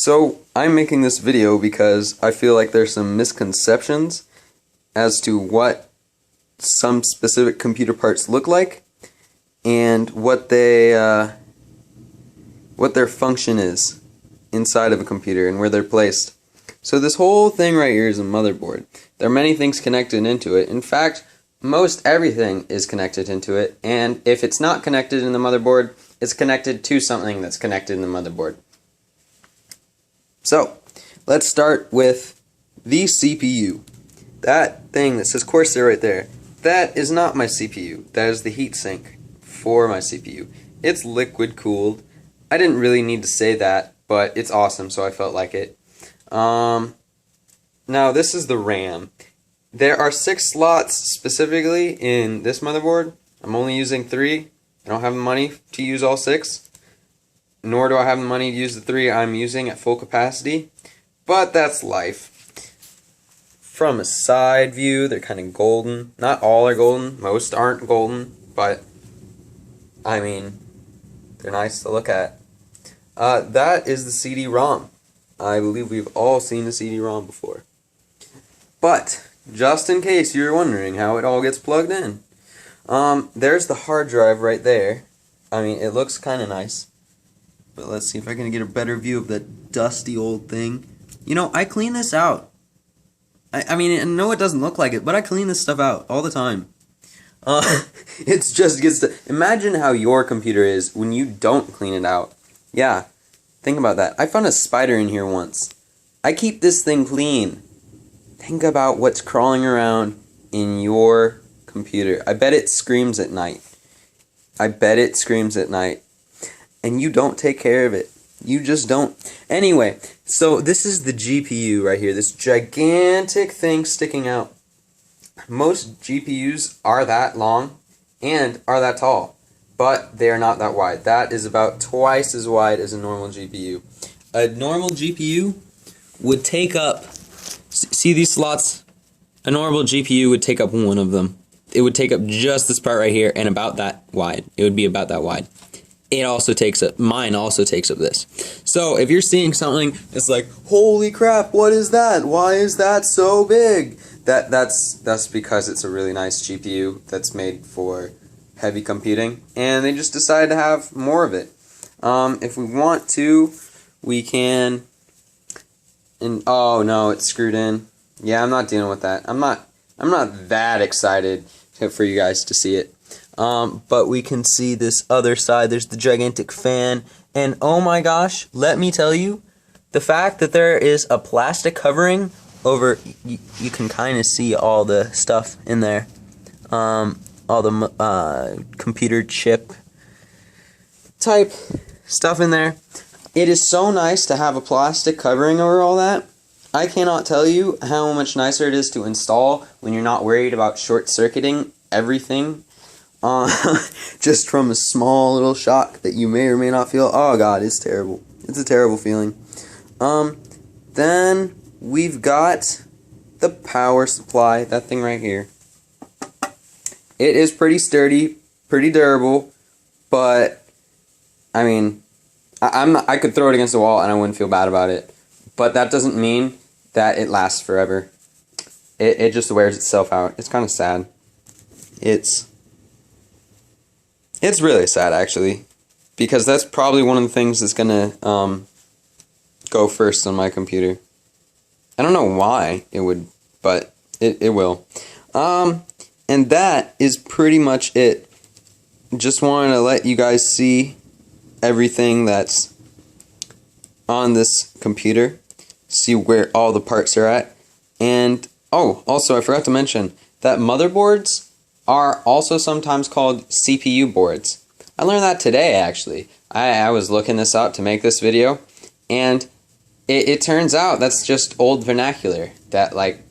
So, I'm making this video because I feel like there's some misconceptions as to what some specific computer parts look like and what their function is inside of a computer and where they're placed. So this whole thing right here is a motherboard. There are many things connected into it. In fact, most everything is connected into it, and if it's not connected in the motherboard, it's connected to something that's connected in the motherboard. So, let's start with the CPU. That thing that says Corsair right there, that is not my CPU. That is the heatsink for my CPU. It's liquid cooled. I didn't really need to say that, but it's awesome, so I felt like it. Now this is the RAM. There are 6 slots specifically in this motherboard. I'm only using 3. I don't have the money to use all 6. Nor do I have the money to use the 3 I'm using at full capacity. But that's life. From a side view, they're kind of golden. Not all are golden. Most aren't golden. But, I mean, they're nice to look at. That is the CD-ROM. I believe we've all seen the CD-ROM before. But, just in case you're wondering how it all gets plugged in, there's the hard drive right there. I mean, it looks kind of nice. But let's see if I can get a better view of that dusty old thing. You know, I clean this out. I mean, I know it doesn't look like it, but I clean this stuff out all the time. It's just gets to... Imagine how your computer is when you don't clean it out. Yeah, think about that. I found a spider in here once. I keep this thing clean. Think about what's crawling around in your computer. I bet it screams at night. I bet it screams at night. And you don't take care of it. You just don't. Anyway, so this is the GPU right here. This gigantic thing sticking out. Most GPUs are that long and are that tall. But they are not that wide. That is about twice as wide as a normal GPU. A normal GPU would take up... See these slots? A normal GPU would take up one of them. It would take up just this part right here and about that wide. It would be about that wide. It also takes up, mine also takes up this. So if you're seeing something that's like, holy crap, what is that? Why is that so big? That's because it's a really nice GPU that's made for heavy computing, and they just decided to have more of it. If we want to, we can, and oh no, it's screwed in. Yeah, I'm not dealing with that. I'm not that excited for you guys to see it. But we can see this other side. There's the gigantic fan, and oh my gosh, let me tell you, the fact that there is a plastic covering over, you can kind of see all the stuff in there, all the computer chip type stuff in there. It is so nice to have a plastic covering over all that. I cannot tell you how much nicer it is to install when you're not worried about short-circuiting everything. Just from a small little shock that you may or may not feel. Oh god, it's terrible. It's a terrible feeling. Then we've got the power supply, that thing right here. It is pretty sturdy, pretty durable, but I mean, I could throw it against the wall and I wouldn't feel bad about it. But that doesn't mean that it lasts forever. It just wears itself out. It's kind of sad. It's really sad, actually, because that's probably one of the things that's gonna go first on my computer. I don't know why it would, but it will. And that is pretty much it. Just wanted to let you guys see everything that's on this computer, see where all the parts are at, and oh, also I forgot to mention that motherboards are also sometimes called CPU boards. I learned that today, actually. I was looking this up to make this video, and it turns out that's just old vernacular. That, like,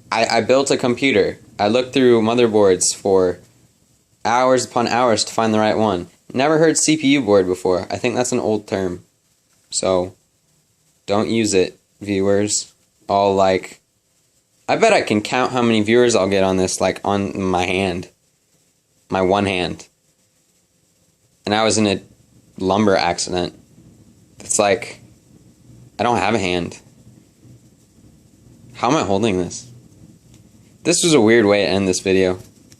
I built a computer. I looked through motherboards for hours upon hours to find the right one. Never heard CPU board before. I think that's an old term. So, don't use it, viewers. All, like... I bet I can count how many viewers I'll get on this, like, on my hand. My one hand. And I was in a lumber accident. It's like, I don't have a hand. How am I holding this? This was a weird way to end this video.